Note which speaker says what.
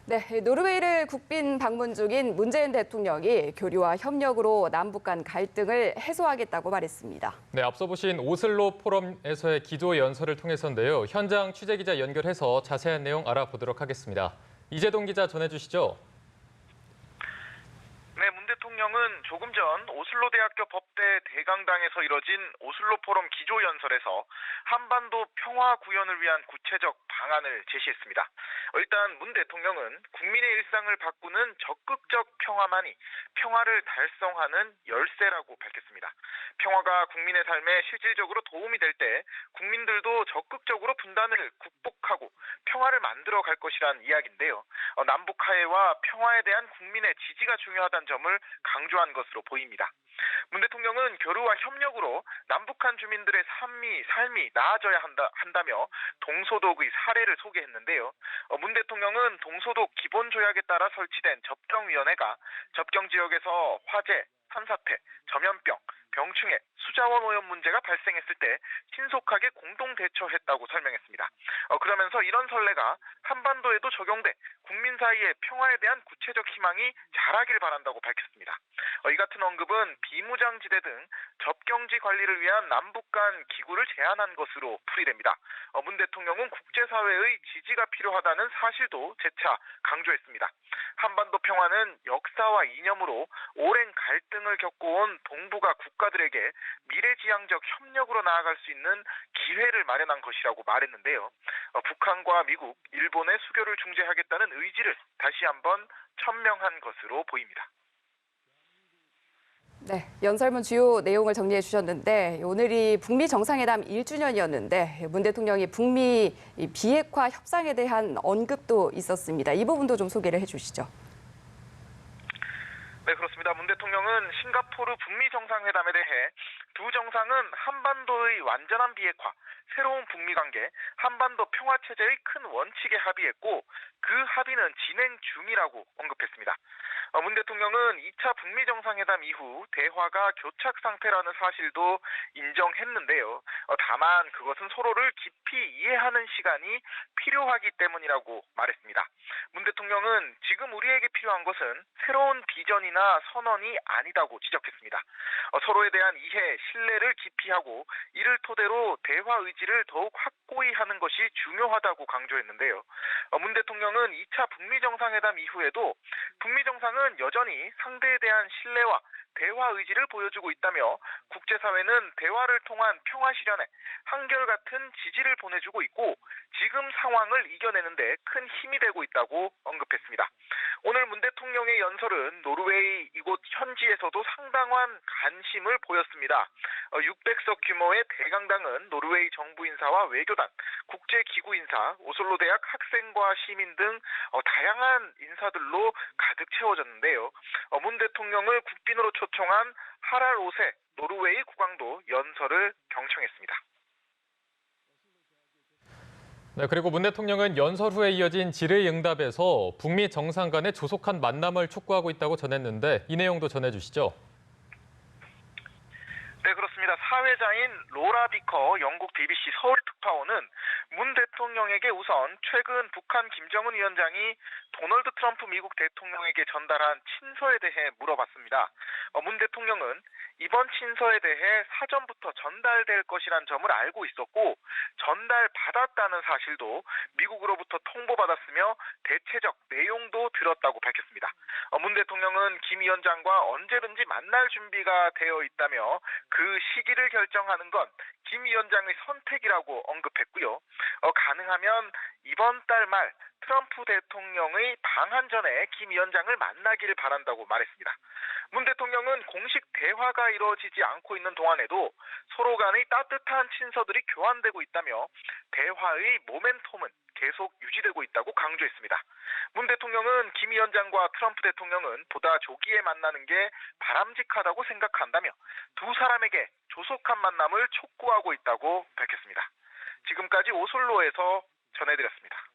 Speaker 1: 네, 노르웨이를 국빈 방문 중인 문재인 대통령이 교류와 협력으로 남북 간 갈등을 해소하겠다고 말했습니다.
Speaker 2: 네, 앞서 보신 오슬로 포럼에서의 기조 연설을 통해서인데요. 현장 취재기자 연결해서 자세한 내용 알아보도록 하겠습니다. 이재동 기자 전해주시죠.
Speaker 3: 네, 문 대통령은 조금 전 오슬로 대학교 법대 대강당에서 이뤄진 오슬로 포럼 기조연설에서 한반도 평화 구현을 위한 구체적 방안을 제시했습니다. 일단 문 대통령은 국민의 일상을 바꾸는 적극적 평화만이 평화를 달성하는 열쇠라고 밝혔습니다. 평화가 국민의 삶에 실질적으로 도움이 될 때 국민들도 적극적으로 분단을 극복하고 평화를 만들어 갈 것이란 이야기인데요. 남북 화해와 평화에 대한 국민의 지지가 중요하다는 점을 강조한 것으로 보입니다. 문 대통령은 교류와 협력으로 남북한 주민들의 삶이 나아져야 한다며 동소독의 사례를 소개했는데요. 문 대통령은 동소독 기본조약에 따라 설치된 접경위원회가 접경 지역에서 화재, 산사태, 전염병, 병충해, 수자원 오염 문제가 발생했을 때 신속하게 공동 대처했다고 설명했습니다. 그러면서 이런 선례가 한반도에도 적용돼 국민 사이의 평화에 대한 구체적 희망이 자라길 바란다고 밝혔습니다. 이 같은 언급은 비무장지대 등 접경지 관리를 위한 남북 간 기구를 제안한 것으로 풀이됩니다. 문 대통령은 국제사회의 지지가 필요하다는 사실도 재차 강조했습니다. 한반도 평화는 역사와 이념으로 오랜 갈등을 겪어온 동북아 국가들에게 미래지향적 협력으로 나아갈 수 있는 기회를 마련한 것이라고 말했는데요. 북한과 미국, 일본의 수교를 중재하겠다는 의지를 다시 한번 천명한 것으로 보입니다.
Speaker 1: 네, 연설문 주요 내용을 정리해 주셨는데 오늘이 북미 정상회담 1주년이었는데 문 대통령이 북미 비핵화 협상에 대한 언급도 있었습니다. 이 부분도 좀 소개를 해 주시죠.
Speaker 3: 네, 그렇습니다. 문 대통령은 싱가포르 북미 정상회담에 대해 두 정상은 한반도의 완전한 비핵화, 새로운 북미 관계, 한반도 평화 체제의 큰 원칙에 합의했고 그 합의는 진행 중이라고 언급했습니다. 문 대통령은 2차 북미 정상회담 이후 대화가 교착 상태라는 사실도 인정했는데요. 다만 그것은 서로를 깊이 이해하는 시간이 필요하기 때문이라고 말했습니다. 문 대통령은 지금 우리에게 필요한 것은 새로운 비전이나 선언이 아니다고 지적했습니다. 서로에 대한 이해, 신뢰를 깊이 하고 이를 토대로 대화 의지를 더욱 확고히 하는 것이 중요하다고 강조했는데요. 문 대통령은 2차 북미 정상회담 이후에도 북미 정상은 여전히 상대에 대한 신뢰와 대화 의지를 보여주고 있다며 국제사회는 대화를 통한 평화 실현에 한결같은 지지를 보내주고 있고 지금 상황을 이겨내는 데 큰 힘이 되고 있다고 언급했습니다. 오늘 문 대통령의 연설은 노르웨이 이곳 현지에서도 상당한 관심을 보였습니다. 600석 규모의 대강당은 노르웨이 정부 인사와 외교단, 국제기구 인사, 오슬로 대학 학생과 시민 등 다양한 인사들로 가득 채워졌는데요. 문 대통령을 국빈으로 초청한 하랄 오세 노르웨이 국왕도 연설을 경청했습니다.
Speaker 2: 네, 그리고 문 대통령은 연설 후에 이어진 질의응답에서 북미 정상 간의 조속한 만남을 촉구하고 있다고 전했는데 이 내용도 전해주시죠.
Speaker 3: 네, 그렇습니다. 사회자인 로라 비커 영국 BBC 서울 특파원은 문 대통령에게 우선 최근 북한 김정은 위원장이 도널드 트럼프 미국 대통령에게 전달한 친서에 대해 물어봤습니다. 문 대통령은 이번 친서에 대해 사전부터 전달될 것이란 점을 알고 있었고 전달받았다는 사실도 미국으로부터 통보받았으며 대체적 내용도 들었다고 밝혔습니다. 문 대통령은 김 위원장과 언제든지 만날 준비가 되어 있다며 그 시기를 결정하는 건 김 위원장의 선택이라고 언급했고요. 가능하면 이번 달 말 트럼프 대통령의 방한 전에 김 위원장을 만나기를 바란다고 말했습니다. 문 대통령은 공식 대화가 이루어지지 않고 있는 동안에도 서로 간의 따뜻한 친서들이 교환되고 있다며 대화의 모멘텀은 계속 유지되고 있다고 강조했습니다. 문 대통령은 김 위원장과 트럼프 대통령은 보다 조기에 만나는 게 바람직하다고 생각한다며 두 사람에게 조속한 만남을 촉구하고 있다고 밝혔습니다. 지금까지 오슬로에서 전해드렸습니다.